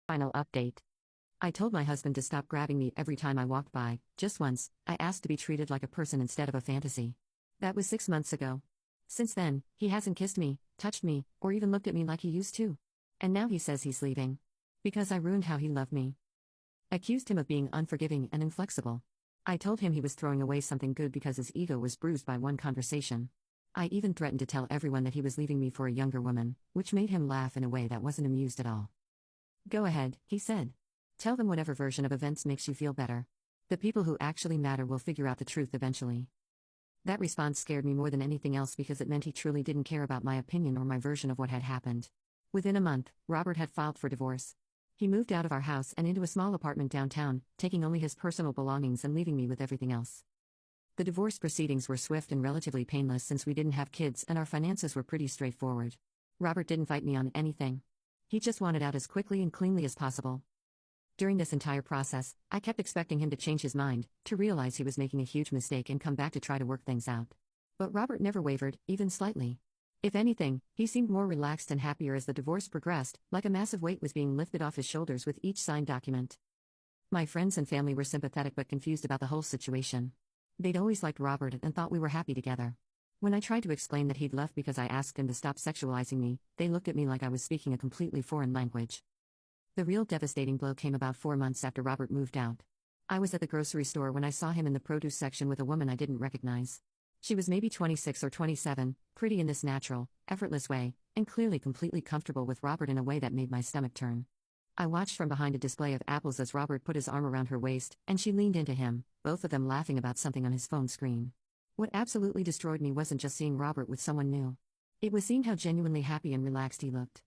Final update. I told my husband to stop grabbing me every time I walked by. Just once, I asked to be treated like a person instead of a fantasy. That was 6 months ago. Since then, he hasn't kissed me, touched me, or even looked at me like he used to. And now he says he's leaving. Because I ruined how he loved me. Accused him of being unforgiving and inflexible. I told him he was throwing away something good because his ego was bruised by one conversation. I even threatened to tell everyone that he was leaving me for a younger woman, which made him laugh in a way that wasn't amused at all. Go ahead, he said. Tell them whatever version of events makes you feel better. The people who actually matter will figure out the truth eventually. That response scared me more than anything else because it meant he truly didn't care about my opinion or my version of what had happened. Within a month, Robert had filed for divorce. He moved out of our house and into a small apartment downtown, taking only his personal belongings and leaving me with everything else. The divorce proceedings were swift and relatively painless since we didn't have kids and our finances were pretty straightforward. Robert didn't fight me on anything. He just wanted out as quickly and cleanly as possible. During this entire process, I kept expecting him to change his mind, to realize he was making a huge mistake and come back to try to work things out. But Robert never wavered, even slightly. If anything, he seemed more relaxed and happier as the divorce progressed, like a massive weight was being lifted off his shoulders with each signed document. My friends and family were sympathetic but confused about the whole situation. They'd always liked Robert and thought we were happy together. When I tried to explain that he'd left because I asked him to stop sexualizing me, they looked at me like I was speaking a completely foreign language. The real devastating blow came about 4 months after Robert moved out. I was at the grocery store when I saw him in the produce section with a woman I didn't recognize. She was maybe 26 or 27, pretty in this natural, effortless way, and clearly completely comfortable with Robert in a way that made my stomach turn. I watched from behind a display of apples as Robert put his arm around her waist, and she leaned into him, both of them laughing about something on his phone screen. What absolutely destroyed me wasn't just seeing Robert with someone new. It was seeing how genuinely happy and relaxed he looked.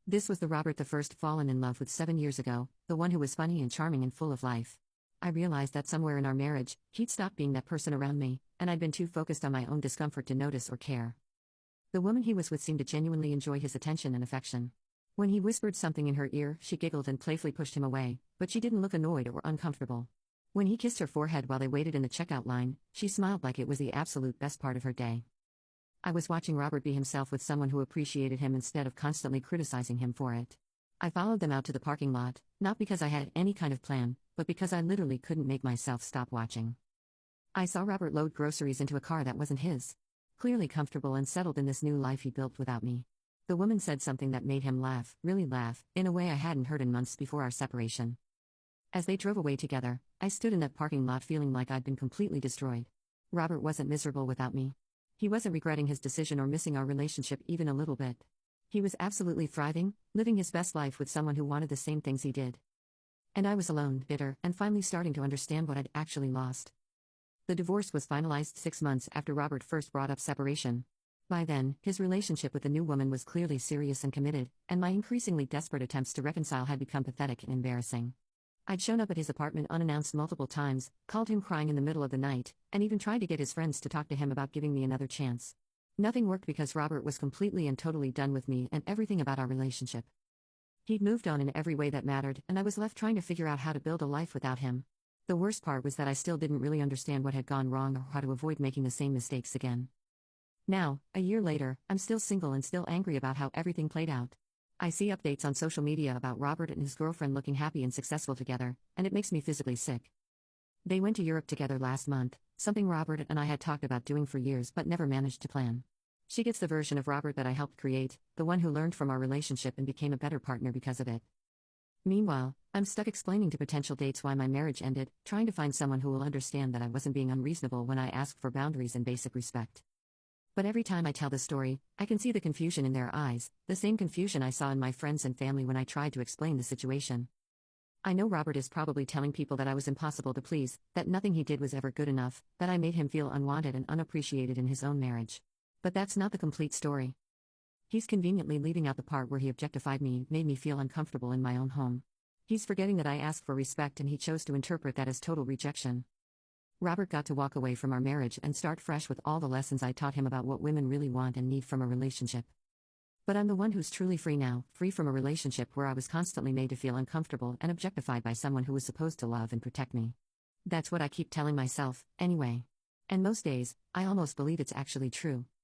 This was the Robert the first fallen in love with 7 years ago, the one who was funny and charming and full of life. I realized that somewhere in our marriage, he'd stopped being that person around me, and I'd been too focused on my own discomfort to notice or care. The woman he was with seemed to genuinely enjoy his attention and affection. When he whispered something in her ear, she giggled and playfully pushed him away, but she didn't look annoyed or uncomfortable. When he kissed her forehead while they waited in the checkout line, she smiled like it was the absolute best part of her day. I was watching Robert be himself with someone who appreciated him instead of constantly criticizing him for it. I followed them out to the parking lot, not because I had any kind of plan, but because I literally couldn't make myself stop watching. I saw Robert load groceries into a car that wasn't his. Clearly comfortable and settled in this new life he built without me. The woman said something that made him laugh, really laugh, in a way I hadn't heard in months before our separation. As they drove away together, I stood in that parking lot feeling like I'd been completely destroyed. Robert wasn't miserable without me. He wasn't regretting his decision or missing our relationship even a little bit. He was absolutely thriving, living his best life with someone who wanted the same things he did. And I was alone, bitter, and finally starting to understand what I'd actually lost. The divorce was finalized 6 months after Robert first brought up separation. By then, his relationship with the new woman was clearly serious and committed, and my increasingly desperate attempts to reconcile had become pathetic and embarrassing. I'd shown up at his apartment unannounced multiple times, called him crying in the middle of the night, and even tried to get his friends to talk to him about giving me another chance. Nothing worked because Robert was completely and totally done with me and everything about our relationship. He'd moved on in every way that mattered, and I was left trying to figure out how to build a life without him. The worst part was that I still didn't really understand what had gone wrong or how to avoid making the same mistakes again. Now, a year later, I'm still single and still angry about how everything played out. I see updates on social media about Robert and his girlfriend looking happy and successful together, and it makes me physically sick. They went to Europe together last month, something Robert and I had talked about doing for years but never managed to plan. She gets the version of Robert that I helped create, the one who learned from our relationship and became a better partner because of it. Meanwhile, I'm stuck explaining to potential dates why my marriage ended, trying to find someone who will understand that I wasn't being unreasonable when I asked for boundaries and basic respect. But every time I tell the story, I can see the confusion in their eyes, the same confusion I saw in my friends and family when I tried to explain the situation. I know Robert is probably telling people that I was impossible to please, that nothing he did was ever good enough, that I made him feel unwanted and unappreciated in his own marriage. But that's not the complete story. He's conveniently leaving out the part where he objectified me, made me feel uncomfortable in my own home. He's forgetting that I asked for respect and he chose to interpret that as total rejection. Robert got to walk away from our marriage and start fresh with all the lessons I taught him about what women really want and need from a relationship. But I'm the one who's truly free now, free from a relationship where I was constantly made to feel uncomfortable and objectified by someone who was supposed to love and protect me. That's what I keep telling myself, anyway. And most days, I almost believe it's actually true.